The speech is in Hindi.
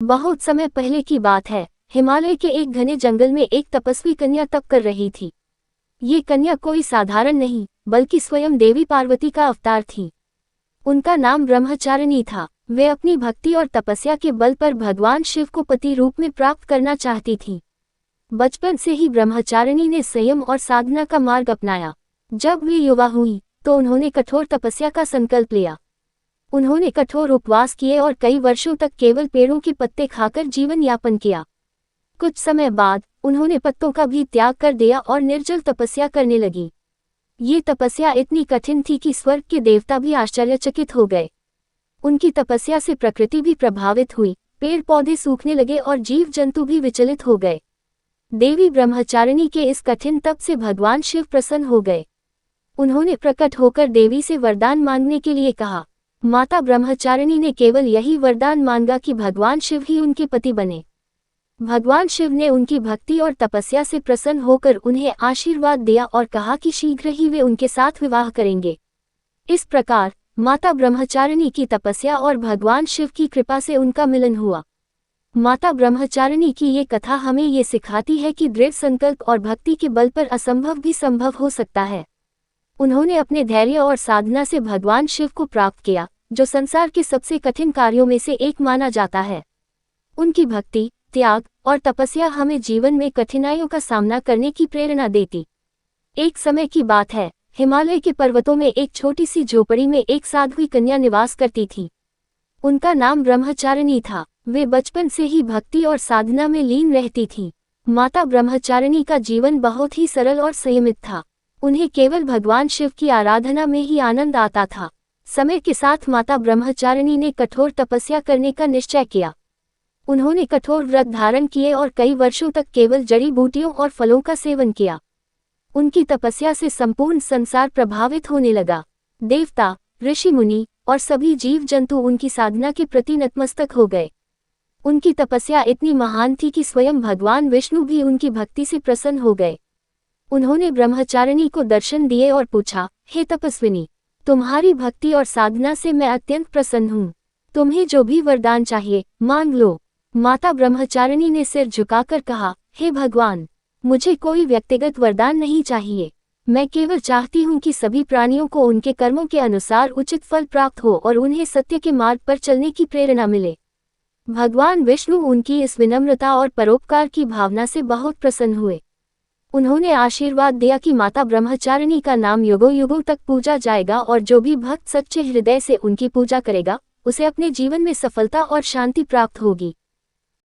बहुत समय पहले की बात है। हिमालय के एक घने जंगल में एक तपस्वी कन्या तप कर रही थी। ये कन्या कोई साधारण नहीं, बल्कि स्वयं देवी पार्वती का अवतार थी। उनका नाम ब्रह्मचारिणी था। वे अपनी भक्ति और तपस्या के बल पर भगवान शिव को पति रूप में प्राप्त करना चाहती थी। बचपन से ही ब्रह्मचारिणी ने संयम और साधना का मार्ग अपनाया। जब वे युवा हुई तो उन्होंने कठोर तपस्या का संकल्प लिया। उन्होंने कठोर उपवास किए और कई वर्षों तक केवल पेड़ों के पत्ते खाकर जीवन यापन किया। कुछ समय बाद उन्होंने पत्तों का भी त्याग कर दिया और निर्जल तपस्या करने लगी। ये तपस्या इतनी कठिन थी कि स्वर्ग के देवता भी आश्चर्यचकित हो गए। उनकी तपस्या से प्रकृति भी प्रभावित हुई, पेड़ पौधे सूखने लगे और जीव जंतु भी विचलित हो गए। देवी ब्रह्मचारिणी के इस कठिन तप से भगवान शिव प्रसन्न हो गए। उन्होंने प्रकट होकर देवी से वरदान मांगने के लिए कहा। माता ब्रह्मचारिणी ने केवल यही वरदान मांगा कि भगवान शिव ही उनके पति बने। भगवान शिव ने उनकी भक्ति और तपस्या से प्रसन्न होकर उन्हें आशीर्वाद दिया और कहा कि शीघ्र ही वे उनके साथ विवाह करेंगे। इस प्रकार माता ब्रह्मचारिणी की तपस्या और भगवान शिव की कृपा से उनका मिलन हुआ। माता ब्रह्मचारिणी की ये कथा हमें ये सिखाती है कि दृढ़ संकल्प और भक्ति के बल पर असंभव भी संभव हो सकता है। उन्होंने अपने धैर्य और साधना से भगवान शिव को प्राप्त किया, जो संसार के सबसे कठिन कार्यों में से एक माना जाता है। उनकी भक्ति, त्याग और तपस्या हमें जीवन में कठिनाइयों का सामना करने की प्रेरणा देती। एक समय की बात है, हिमालय के पर्वतों में एक छोटी सी झोपड़ी में एक साध्वी कन्या निवास करती थी। उनका नाम ब्रह्मचारिणी था। वे बचपन से ही भक्ति और साधना में लीन रहती थीं। माता ब्रह्मचारिणी का जीवन बहुत ही सरल और संयमित था। उन्हें केवल भगवान शिव की आराधना में ही आनंद आता था। समय के साथ माता ब्रह्मचारिणी ने कठोर तपस्या करने का निश्चय किया। उन्होंने कठोर व्रत धारण किए और कई वर्षों तक केवल जड़ी बूटियों और फलों का सेवन किया। उनकी तपस्या से संपूर्ण संसार प्रभावित होने लगा। देवता, ऋषि मुनि और सभी जीव जंतु उनकी साधना के प्रति नतमस्तक हो गए। उनकी तपस्या इतनी महान थी कि स्वयं भगवान विष्णु भी उनकी भक्ति से प्रसन्न हो गए। उन्होंने ब्रह्मचारिणी को दर्शन दिए और पूछा, हे तपस्विनी, तुम्हारी भक्ति और साधना से मैं अत्यंत प्रसन्न हूँ। तुम्हें जो भी वरदान चाहिए मांग लो। माता ब्रह्मचारिणी ने सिर झुकाकर कहा, हे भगवान, मुझे कोई व्यक्तिगत वरदान नहीं चाहिए। मैं केवल चाहती हूँ कि सभी प्राणियों को उनके कर्मों के अनुसार उचित फल प्राप्त हो और उन्हें सत्य के मार्ग पर चलने की प्रेरणा मिले। भगवान विष्णु उनकी इस विनम्रता और परोपकार की भावना से बहुत प्रसन्न हुए। उन्होंने आशीर्वाद दिया कि माता ब्रह्मचारिणी का नाम युगों युगों तक पूजा जाएगा और जो भी भक्त सच्चे हृदय से उनकी पूजा करेगा, उसे अपने जीवन में सफलता और शांति प्राप्त होगी।